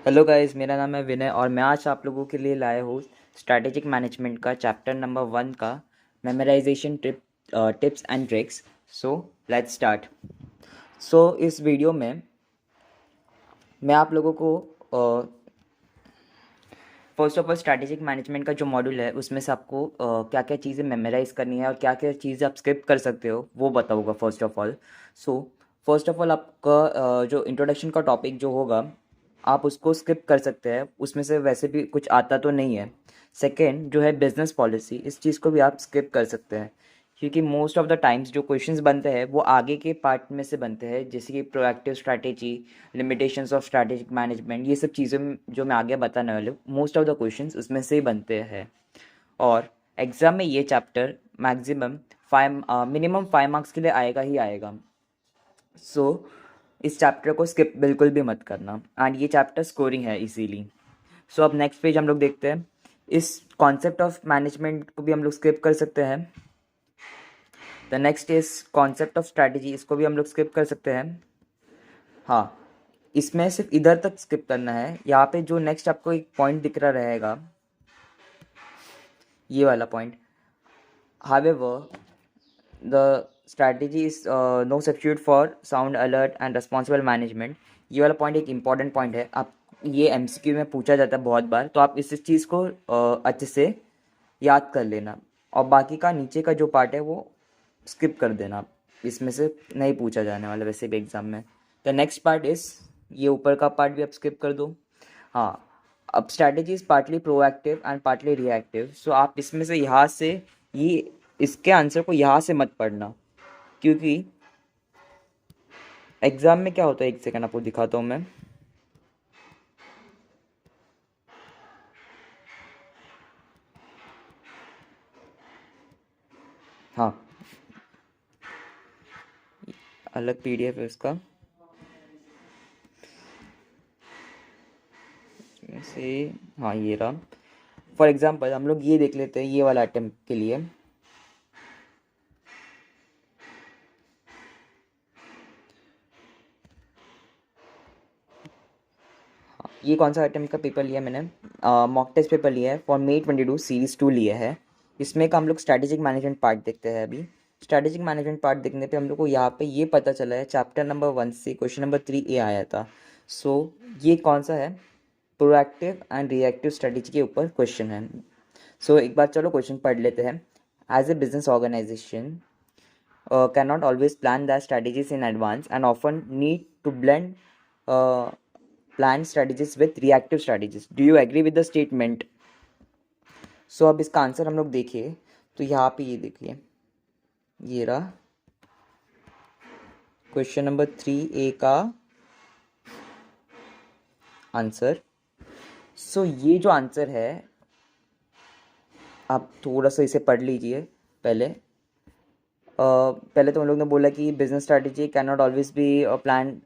Hello guys, मेरा नाम है विनय और मैं आज आप लोगों के लिए लाया हूँ स्ट्रैटेजिक मैनेजमेंट का चैप्टर नंबर 1 का memorisation tips and tricks. So let's start. इस वीडियो में मैं आप लोगों को first of all strategic management का जो मॉड्यूल है उसमें से आपको क्या क्या चीज़ें मेमोराइज करनी है और क्या क्या चीज़ें आप स्किप कर सकते हो वो बताऊँगा first of all. So first of all आपका जो इंट्रोडक्शन का टॉपिक जो होगा आप उसको स्किप कर सकते हैं, उसमें से वैसे भी कुछ आता तो नहीं है। सेकेंड जो है बिजनेस पॉलिसी, इस चीज़ को भी आप स्किप कर सकते हैं क्योंकि मोस्ट ऑफ द टाइम्स जो क्वेश्चंस बनते हैं वो आगे के पार्ट में से बनते हैं, जैसे कि proactive strategy, limitations of strategic management, ये सब चीज़ें जो मैं आगे बताने वाले हूँ मोस्ट ऑफ द क्वेश्चंस उसमें से ही बनते हैं। और एग्ज़ाम में ये चैप्टर मैक्सिमम मिनिमम 5 मार्क्स के लिए आएगा ही आएगा। इस चैप्टर को स्किप बिल्कुल भी मत करना एंड ये चैप्टर स्कोरिंग है इसीलिए। अब नेक्स्ट पेज हम लोग देखते हैं। इस कॉन्सेप्ट ऑफ मैनेजमेंट को भी हम लोग स्किप कर सकते हैं। The next is concept of strategy, इसको भी हम लोग स्किप कर सकते हैं। हाँ, इसमें सिर्फ इधर तक स्किप करना है। यहाँ पे जो नेक्स्ट आपको एक पॉइंट दिख रहा रहेगा, ये वाला point, however the strategy is no substitute for sound alert and responsible management, ये वाला पॉइंट एक इंपॉर्टेंट पॉइंट है। आप ये एमसीक्यू में पूछा जाता है बहुत बार, तो आप इस चीज़ को अच्छे से याद कर लेना और बाकी का नीचे का जो पार्ट है वो स्किप कर देना, इसमें से नहीं पूछा जाने वाला वैसे भी एग्ज़ाम में। द नेक्स्ट पार्ट इज़, ये ऊपर का पार्ट भी आप स्किप कर दो। हाँ, अब strategy is partly proactive and partly reactive. आप इसमें से यहाँ से ये इसके आंसर को यहाँ से मत पढ़ना, क्योंकि एग्ज़ाम में क्या होता है, एक सेकंड आपको दिखाता हूँ मैं। हाँ, अलग पीडीएफ है उसका से। हाँ, ये रहा। फॉर एग्जांपल हम लोग ये देख लेते हैं ये वाला अटेम्प्ट के लिए। ये कौन सा अटेम्प्ट का पेपर लिया मैंने, मॉक टेस्ट पेपर लिया है फॉर May 22 सीरीज 2 लिया है। इसमें का हम लोग स्ट्रैटेजिक मैनेजमेंट पार्ट देखते हैं अभी। स्ट्रैटेजिक मैनेजमेंट पार्ट देखने पे हम लोग को यहाँ पे ये पता चला है चैप्टर नंबर 1 से क्वेश्चन नंबर 3A आया था। ये कौन सा है, प्रोएक्टिव एंड रिएक्टिव स्ट्रेटेजी के ऊपर क्वेश्चन है। एक बार चलो क्वेश्चन पढ़ लेते हैं। As a business organisation cannot always plan their strategies in advance and often need to blend planned strategies with reactive strategies. Do you agree with the statement? अब इसका आंसर हम लोग देखिए तो यहाँ पे ये देखिए, ये रहा क्वेश्चन नंबर 3A का आंसर। ये जो आंसर है आप थोड़ा सा इसे पढ़ लीजिए पहले। पहले तो हम लोग ने बोला कि business strategy cannot always be plan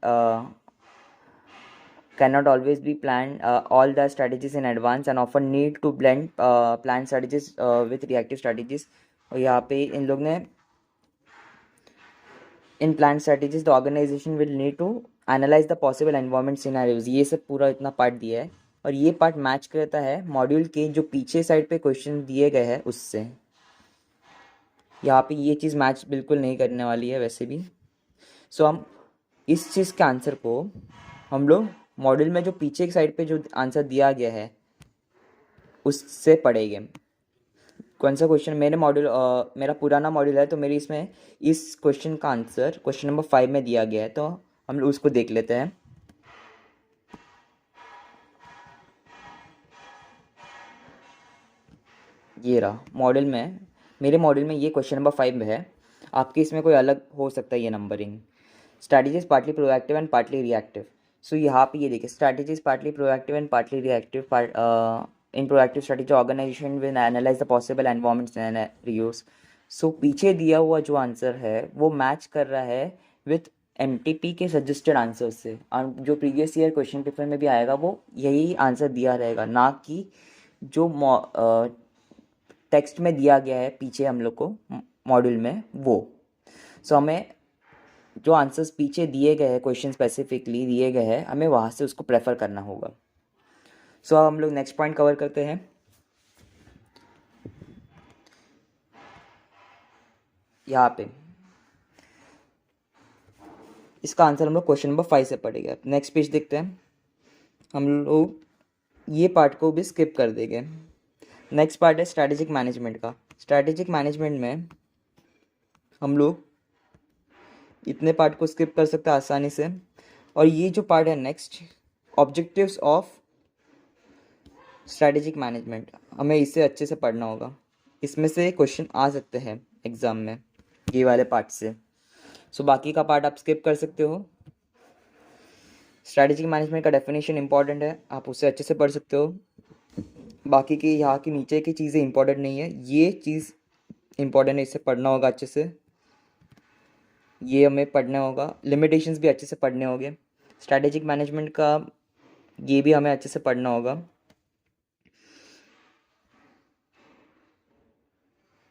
cannot always be planned all the strategies in advance and often need to blend planned strategies with reactive strategies। और यहाँ पे इन लोग ने इन planned strategies the organization will need to analyze the possible environment scenarios, ये सब पूरा इतना part दिया है और ये पार्ट मैच करता है मॉड्यूल के जो पीछे साइड पे क्वेश्चन दिए गए हैं उससे। यहाँ पे ये चीज़ मैच बिल्कुल नहीं करने वाली है वैसे भी। हम इस चीज़ के आंसर को हम लोग मॉड्यूल में जो पीछे की साइड पे जो आंसर दिया गया है उससे पढ़ेंगे। कौन सा क्वेश्चन, मेरा पुराना मॉड्यूल है तो मेरी इसमें इस क्वेश्चन का आंसर क्वेश्चन नंबर 5 में दिया गया है, तो हम लोग उसको देख लेते हैं। ये रहा मॉड्यूल में, मेरे मॉड्यूल में ये क्वेश्चन नंबर 5 है। आपके इसमें कोई अलग हो सकता है ये numbering. Strategy is partly proactive and partly reactive. यहाँ पे ये देखिए, strategy is partly proactive and partly reactive. In proactive strategy organisation will analyse the possible environment scenarios. पीछे दिया हुआ जो आंसर है वो मैच कर रहा है विथ एमटीपी के सजेस्टेड आंसर से, और जो प्रीवियस ईयर क्वेश्चन पेपर में भी आएगा वो यही आंसर दिया रहेगा, ना कि जो टेक्स्ट में दिया गया है पीछे हम लोग को मॉड्यूल में वो। हमें जो आंसर्स पीछे दिए गए हैं, क्वेश्चन स्पेसिफिकली दिए गए हैं, हमें वहाँ से उसको प्रेफर करना होगा। सो अब हम लोग नेक्स्ट पॉइंट कवर करते हैं। यहाँ पे इसका आंसर हम लोग क्वेश्चन नंबर 5 से पढ़ेंगे। नेक्स्ट पेज देखते हैं। हम लोग ये पार्ट को भी स्किप कर देंगे। नेक्स्ट पार्ट है स्ट्रैटेजिक मैनेजमेंट का। स्ट्रैटेजिक मैनेजमेंट में हम लोग इतने पार्ट को स्किप कर सकते हैं आसानी से। और ये जो पार्ट है next, objectives of strategic management, हमें इसे अच्छे से पढ़ना होगा। इसमें से क्वेश्चन आ सकते हैं एग्ज़ाम में ये वाले पार्ट से। सो बाकी का पार्ट आप स्किप कर सकते हो। स्ट्रैटेजिक मैनेजमेंट का डेफिनेशन इंपॉर्टेंट है, आप उसे अच्छे से पढ़ सकते हो। बाकी की यहाँ की नीचे की चीज़ें इंपॉर्टेंट नहीं है, ये चीज़ इंपॉर्टेंट है, इसे पढ़ना होगा अच्छे से। ये हमें पढ़ना होगा। लिमिटेशंस भी अच्छे से पढ़ने होंगे। स्ट्रैटेजिक मैनेजमेंट का ये भी हमें अच्छे से पढ़ना होगा।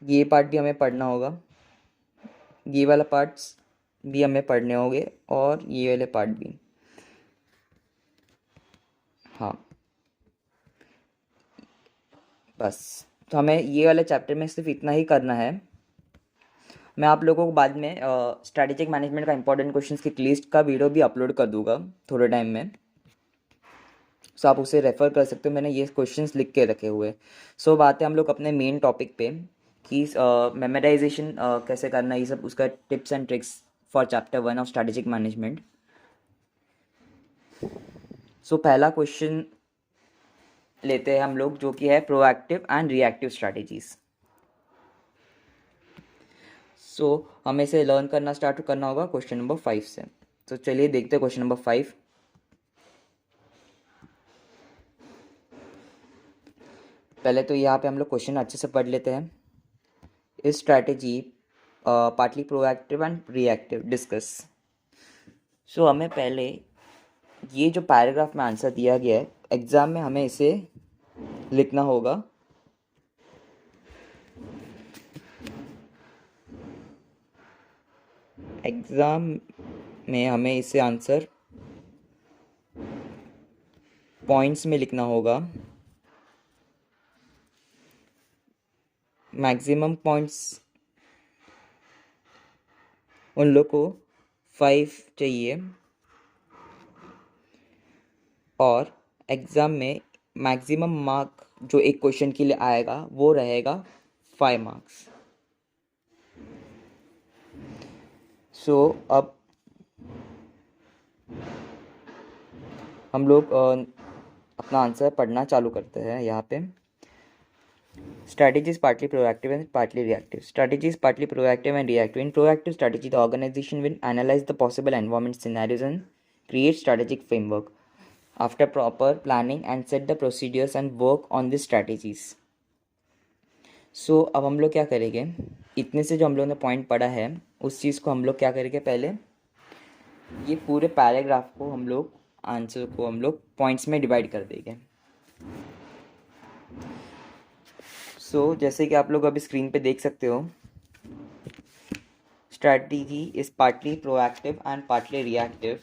ये पार्ट भी हमें पढ़ना होगा। ये वाला पार्ट्स भी हमें पढ़ने होंगे और ये वाले पार्ट भी। हाँ, बस तो हमें ये वाले चैप्टर में सिर्फ इतना ही करना है। मैं आप लोगों को बाद में स्ट्रैटेजिक मैनेजमेंट का इंपॉर्टेंट क्वेश्चंस की लिस्ट का वीडियो भी अपलोड कर दूंगा थोड़े टाइम में। सो आप उसे रेफ़र कर सकते हो, मैंने ये क्वेश्चंस लिख के रखे हुए। सो बात है हम लोग अपने मेन टॉपिक पे कि मेमोराइजेशन कैसे करना, ये सब उसका tips and tricks for chapter 1 of strategic management. So पहला क्वेश्चन लेते हैं हम लोग, जो कि है proactive and reactive strategies. So हमें इसे लर्न करना स्टार्ट करना होगा क्वेश्चन नंबर 5 से। तो चलिए देखते हैं क्वेश्चन नंबर 5। पहले तो यहाँ पे हम लोग क्वेश्चन अच्छे से पढ़ लेते हैं। इस strategy partly proactive and reactive discuss. So हमें पहले ये जो पैराग्राफ में आंसर दिया गया है, एग्ज़ाम में हमें इसे लिखना होगा। एग्ज़ाम में हमें इसे आंसर पॉइंट्स में लिखना होगा। मैक्सिमम पॉइंट्स उन लोग को 5 चाहिए और एग्ज़ाम में मैक्सिमम मार्क जो एक क्वेश्चन के लिए आएगा वो रहेगा 5 मार्क्स। सो अब हम लोग अपना आंसर पढ़ना चालू करते हैं। यहाँ पे strategy is partly proactive and partly reactive. Strategy is partly proactive and reactive. In proactive strategy, the organization will analyze the possible environment scenarios and create strategic framework after proper planning and set the procedures and work on these strategies. So अब हम लोग क्या करेंगे, इतने से जो हम लोग ने पॉइंट पढ़ा है उस चीज़ को हम लोग क्या करेंगे, पहले ये पूरे पैराग्राफ को हम लोग आंसर को हम लोग पॉइंट्स में डिवाइड कर देंगे। सो जैसे कि आप लोग अभी स्क्रीन पे देख सकते हो, strategy is partly proactive and partly reactive.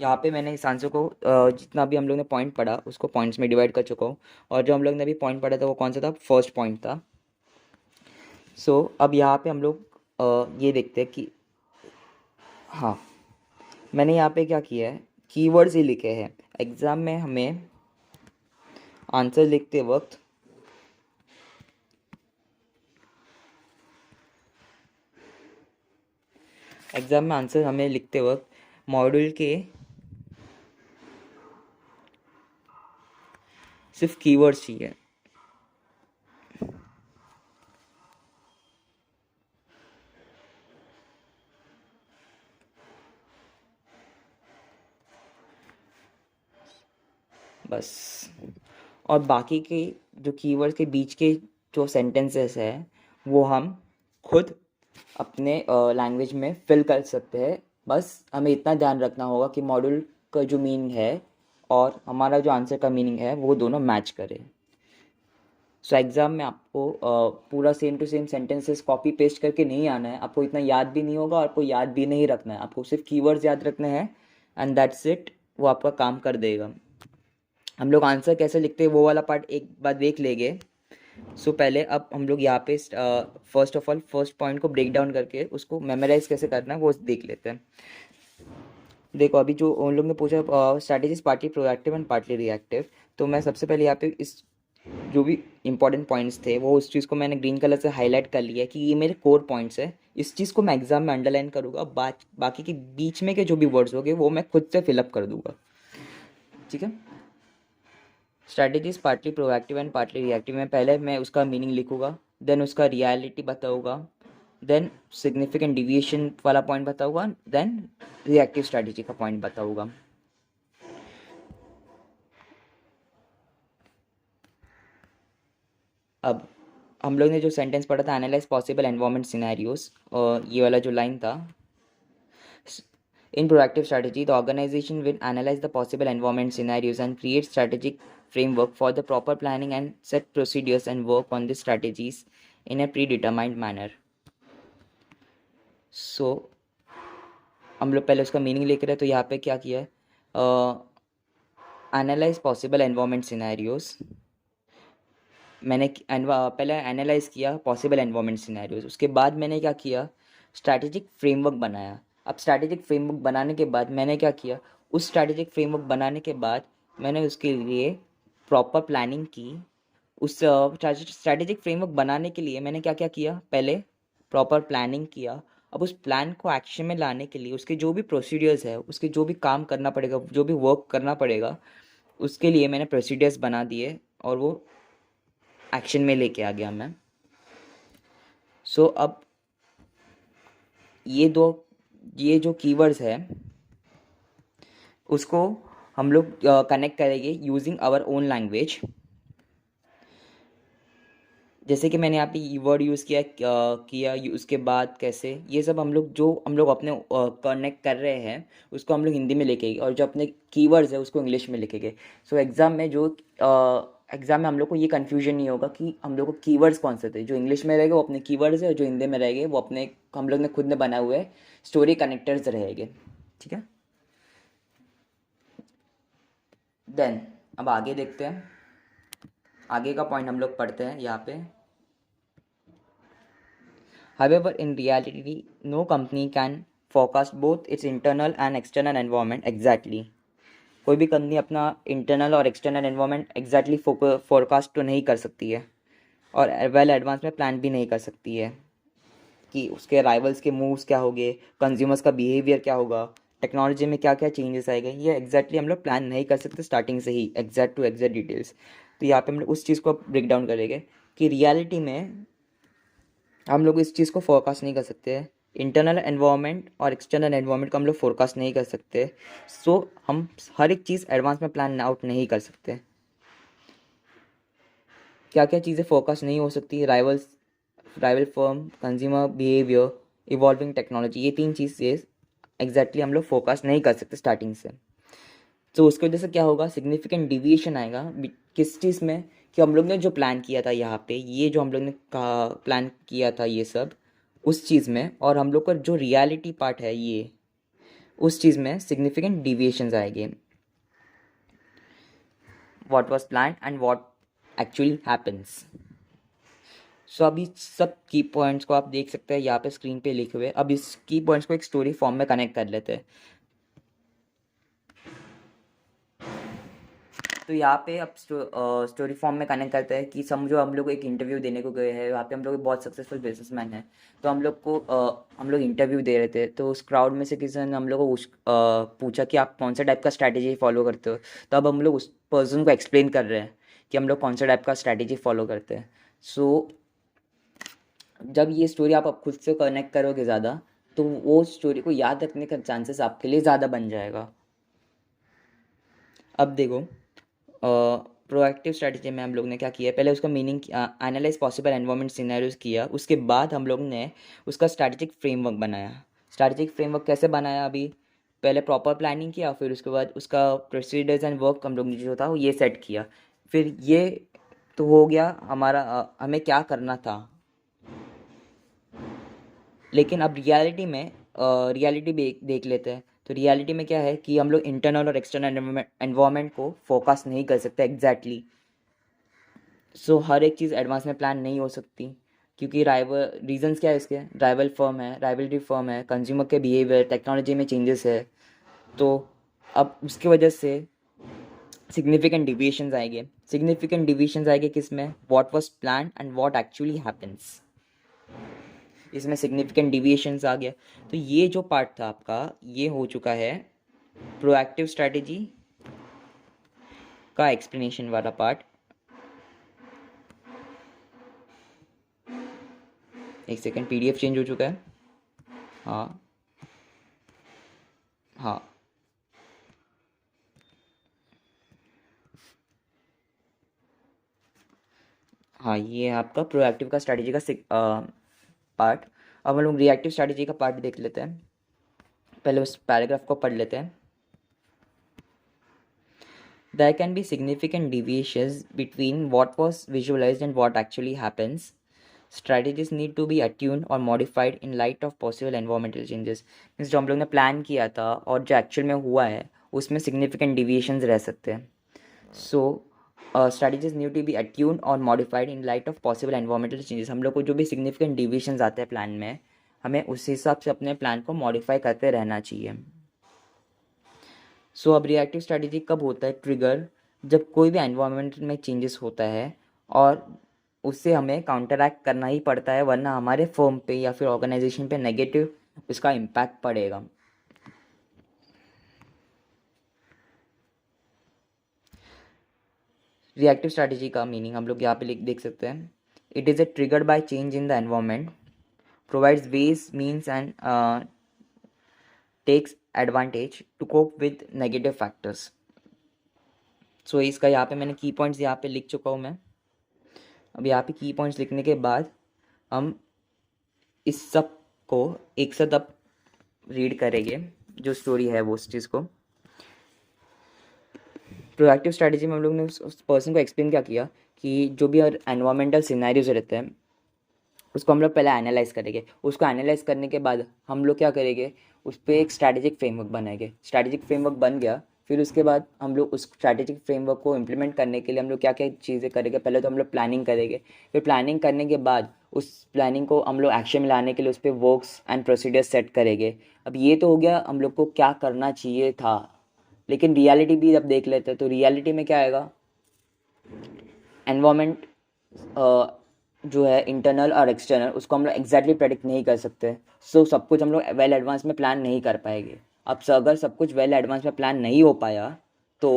यहाँ पे मैंने इस आंसर को जितना भी हम लोग ने पॉइंट पढ़ा उसको पॉइंट्स में डिवाइड कर चुका हूँ। और जो हम लोग ने अभी पॉइंट पढ़ा था वो कौन सा था, फर्स्ट पॉइंट था। सो अब यहाँ पे हम लोग ये देखते हैं कि हाँ, मैंने यहाँ पे क्या किया है, कीवर्ड्स ही लिखे हैं। एग्ज़ाम में हमें आंसर लिखते वक्त मॉड्यूल के सिर्फ कीवर्ड्स चाहिए। बस, और बाकी के जो कीवर्ड्स के बीच के जो सेंटेंसेस है वो हम खुद अपने लैंग्वेज में फिल कर सकते हैं। बस हमें इतना ध्यान रखना होगा कि मॉड्यूल का जो मीनिंग है और हमारा जो आंसर का मीनिंग है वो दोनों मैच करे। सो एग्ज़ाम में आपको पूरा same to same sentences copy paste करके नहीं आना है, आपको इतना याद भी नहीं होगा और आपको याद भी नहीं रखना है, आपको सिर्फ कीवर्ड्स याद रखने हैं एंड दैट्स इट, वो आपका काम कर देगा। हम लोग आंसर कैसे लिखते हैं वो वाला पार्ट एक बार देख लेंगे। सो पहले अब हम लोग यहाँ पे first of all first point को ब्रेक डाउन करके उसको मेमोराइज कैसे करना है वो देख लेते हैं। देखो अभी जो उन लोग ने पूछा strategies partly proactive and partly reactive, तो मैं सबसे पहले यहाँ पे इस जो भी इंपॉर्टेंट पॉइंट्स थे वो उस चीज़ को मैंने ग्रीन कलर से हाईलाइट कर लिया कि ये मेरे कोर पॉइंट्स है। इस चीज़ को मैं एग्जाम में अंडरलाइन करूँगा, बाकी के बीच में के जो भी वर्ड्स होंगे वो मैं खुद से फिलअप कर दूंगा। ठीक है। Strategies partly proactive and partly reactive में पहले मैं उसका मीनिंग लिखूंगा, देन उसका रियलिटी बताऊंगा, देन सिग्निफिकेंट डिविएशन वाला पॉइंट बताऊंगा, देन रिएक्टिव स्ट्रैटेजी का पॉइंट बताऊंगा। अब हम लोग ने जो सेंटेंस पढ़ा था एनालाइज पॉसिबल एनवायरमेंट सिनेरियोज, और ये वाला जो लाइन था, in proactive strategy the organization will analyze the possible environment scenarios and create strategic framework for the proper planning and set procedures and work on the strategies in a predetermined manner. So हम लोग पहले उसका meaning लिख रहे हैं, तो यहाँ पे क्या किया है, एनालाइज पॉसिबल एनवायरमेंट सिनेरियोज। मैंने पहले एनालाइज किया पॉसिबल एनवायरमेंट सिनेरियोज, उसके बाद मैंने क्या किया, स्ट्रैटेजिक फ्रेमवर्क बनाया। अब स्ट्रैटेजिक फ्रेमवर्क बनाने के बाद मैंने क्या किया, उस स्ट्रैटेजिक फ्रेमवर्क बनाने के बाद मैंने उसके लिए प्रॉपर प्लानिंग की। उस स्ट्रैटेजिक फ्रेमवर्क बनाने के लिए मैंने क्या क्या किया, पहले प्रॉपर प्लानिंग किया। अब उस प्लान को एक्शन में लाने के लिए उसके जो भी प्रोसीडियर्स है, उसके जो भी काम करना पड़ेगा, जो भी वर्क करना पड़ेगा, उसके लिए मैंने प्रोसीडियर्स बना दिए और वो एक्शन में लेके आ गया मैं। सो अब ये जो कीवर्ड्स है उसको हम लोग कनेक्ट करेंगे यूजिंग आवर ओन लैंग्वेज। जैसे कि मैंने यहाँ पे वर्ड यूज़ किया उसके बाद कैसे ये सब हम लोग अपने कनेक्ट कर रहे हैं उसको हम लोग हिंदी में लिखेंगे, और जो अपने कीवर्ड्स है उसको इंग्लिश में लिखेंगे। सो एग्ज़ाम में हम लोग को ये कन्फ्यूजन नहीं होगा कि हम लोग को कीवर्ड्स कौन से थे। जो इंग्लिश में रहेंगे वो अपने कीवर्ड्स है, और जो हिंदी में रहेंगे वो अपने हम लोग ने खुद ने बनाए हुए स्टोरी कनेक्टर्स रहेंगे। ठीक है। देन अब आगे देखते हैं, आगे का पॉइंट हम लोग पढ़ते हैं यहाँ पे। However, in reality, no company can forecast both its internal and external environment exactly. कोई भी कंपनी अपना इंटरनल और एक्सटर्नल एनवायरनमेंट एग्जैक्टली फोरकास्ट तो नहीं कर सकती है, और वेल एडवांस में प्लान भी नहीं कर सकती है कि उसके राइवल्स के मूव्स क्या होंगे, कंज्यूमर्स का बिहेवियर क्या होगा, टेक्नोलॉजी में क्या क्या चेंजेस आएंगे, ये एग्जैक्टली हम लोग प्लान नहीं कर सकते स्टार्टिंग से ही एग्जैक्ट टू एग्जैक्ट डिटेल्स। तो यहाँ पे हम लोग उस चीज़ को ब्रेक डाउन करेंगे कि रियलिटी में हम लोग इस चीज़ को फोरकास्ट नहीं कर सकते। इंटरनल एनवायरनमेंट और एक्सटर्नल एनवायरनमेंट को हम लोग फोरकास्ट नहीं कर सकते। सो हम हर एक चीज़ एडवांस में प्लान आउट नहीं कर सकते। क्या क्या चीज़ें फोकस नहीं हो सकती, rival firm, consumer behaviour, evolving technology, ये तीन चीज़ें एग्जैक्टली हम लोग फोकस नहीं कर सकते स्टार्टिंग से। तो उसकी वजह से क्या होगा, सिग्निफिकेंट डिविएशन आएगा किस चीज़ में, कि हम लोग ने जो प्लान किया था यहाँ पे, ये जो हम लोग ने कहा प्लान किया था ये सब उस चीज़ में, और हम लोग का जो रियलिटी पार्ट है ये उस चीज़ में सिग्निफिकेंट डिविएशंस आएंगे। What was plan and what actually happens. So अभी सब की पॉइंट्स को आप देख सकते हैं यहाँ पे स्क्रीन पे लिखे हुए। अब इस की पॉइंट्स को एक स्टोरी फॉर्म में कनेक्ट कर लेते हैं। तो यहाँ पे अब स्टोरी फॉर्म में कनेक्ट करते हैं कि समझो हम लोग एक इंटरव्यू देने को गए हैं, वहाँ पे हम लोग बहुत सक्सेसफुल बिजनेसमैन हैं। तो हम लोग इंटरव्यू दे रहे थे, तो उस क्राउड में से किसी ने हम लोग को पूछा कि आप कौन सा टाइप का स्ट्रैटेजी फॉलो करते हो। तो अब हम लोग उस पर्सन को एक्सप्लेन कर रहे हैं कि हम लोग कौन सा टाइप का स्ट्रैटेजी फॉलो करते हैं। सो जब ये स्टोरी आप खुद से कनेक्ट करोगे ज़्यादा, तो वो स्टोरी को याद रखने का चांसेस आपके लिए ज़्यादा बन जाएगा। अब देखो प्रोएक्टिव स्ट्रैटेजी में हम लोग ने क्या किया, पहले उसका meaning analyse possible environment scenarios किया, उसके बाद हम लोग ने उसका स्ट्रैटेजिक फ्रेमवर्क बनाया। स्ट्रैटेजिक फ्रेमवर्क कैसे बनाया, अभी पहले प्रॉपर प्लानिंग किया, फिर उसके बाद उसका प्रोसीजर्स एंड वर्क हम लोग ने जो था वो ये सेट किया। फिर ये तो हो गया हमारा हमें क्या करना था। लेकिन अब रियलिटी में रियलिटी देख लेते हैं। तो रियलिटी में क्या है कि हम लोग इंटरनल और एक्सटर्नल एनवायरनमेंट को फोकस नहीं कर सकते एग्जैक्टली। सो हर एक चीज़ एडवांस में प्लान नहीं हो सकती, क्योंकि राइवल रीजंस क्या है इसके, राइवलरी फर्म है, कंज्यूमर के बिहेवियर, टेक्नोलॉजी में चेंजेस है। तो अब उसकी वजह से सिग्निफिकेंट डिविएशंस आएंगे किस में, what was plan and what actually happens. इसमें सिग्निफिकेंट डिविएशंस आ गया। तो ये जो पार्ट था आपका, ये हो चुका है प्रोएक्टिव स्ट्रैटेजी का एक्सप्लेनेशन वाला पार्ट। एक सेकेंड, पीडीएफ चेंज हो चुका है। हाँ हाँ, हाँ ये है आपका प्रोएक्टिव का स्ट्रैटेजी का पार्ट। अब हम लोग रिएक्टिव स्ट्रैटेजी का पार्ट देख लेते हैं। पहले उस पैराग्राफ को पढ़ लेते हैं। There can be significant deviations between what was visualized and what actually happens. Strategies need to be attuned or modified in light of possible environmental changes. Means जो हम लोग ने प्लान किया था और जो एक्चुअल में हुआ है उसमें significant deviations रह सकते हैं। So strategies need to be attuned or modified in light of possible environmental changes. हम लोग को जो भी significant deviations आते हैं प्लान में, हमें उस हिसाब से अपने प्लान को मॉडिफाई करते रहना चाहिए। सो अब रिएक्टिव स्ट्रैटेजी कब होता है ट्रिगर, जब कोई भी एनवायरनमेंट में चेंजेस होता है और उससे हमें काउंटरैक्ट करना ही पड़ता है, वरना हमारे फर्म पे या फिर ऑर्गेनाइजेशन पे नेगेटिव उसका इम्पैक्ट पड़ेगा। रिएक्टिव स्ट्रैटेजी का मीनिंग हम लोग यहाँ पे लिख देख सकते हैं। It is a triggered by change in the environment, provides ways means and takes advantage to cope with negative factors. So इसका यहाँ पे मैंने की पॉइंट्स यहाँ पे लिख चुका हूँ मैं। अब यहाँ पे की पॉइंट्स लिखने के बाद हम इस सब को एक साथ अब रीड करेंगे, जो स्टोरी है वो उस चीज़ को। प्रोएक्टिव स्ट्रैटेजी में हम लोग ने उस पर्सन को एक्सप्लेन क्या किया कि जो भी एनवायरमेंटल सिनेरियोज रहते हैं उसको हम लोग पहले एनालाइज करेंगे। उसको एनालाइज करने के बाद हम लोग क्या करेंगे, उस पर एक स्ट्रैटेजिक फ्रेमवर्क बनाएंगे। स्ट्रैटेजिक फ्रेमवर्क बन गया, फिर उसके बाद हम लोग उस स्ट्रैटेजिक फ्रेमवर्क को इम्प्लीमेंट करने के लिए हम लोग क्या क्या चीज़ें करेंगे। पहले तो हम लोग प्लानिंग करेंगे, फिर प्लानिंग करने के बाद उस प्लानिंग को हम लोग एक्शन में लाने के लिए उस पर वर्क्स एंड प्रोसीजर्स सेट करेंगे। अब ये तो हो गया हम लोग को क्या करना चाहिए था, लेकिन रियलिटी भी अब देख लेते हैं। तो रियलिटी में क्या आएगा, एनवायरमेंट जो है इंटरनल और एक्सटर्नल, उसको हम लोग एग्जैक्टली प्रेडिक्ट नहीं कर सकते। सो सब कुछ हम लोग वेल एडवांस में प्लान नहीं कर पाएंगे। अब अगर सब कुछ वेल एडवांस में प्लान नहीं हो पाया तो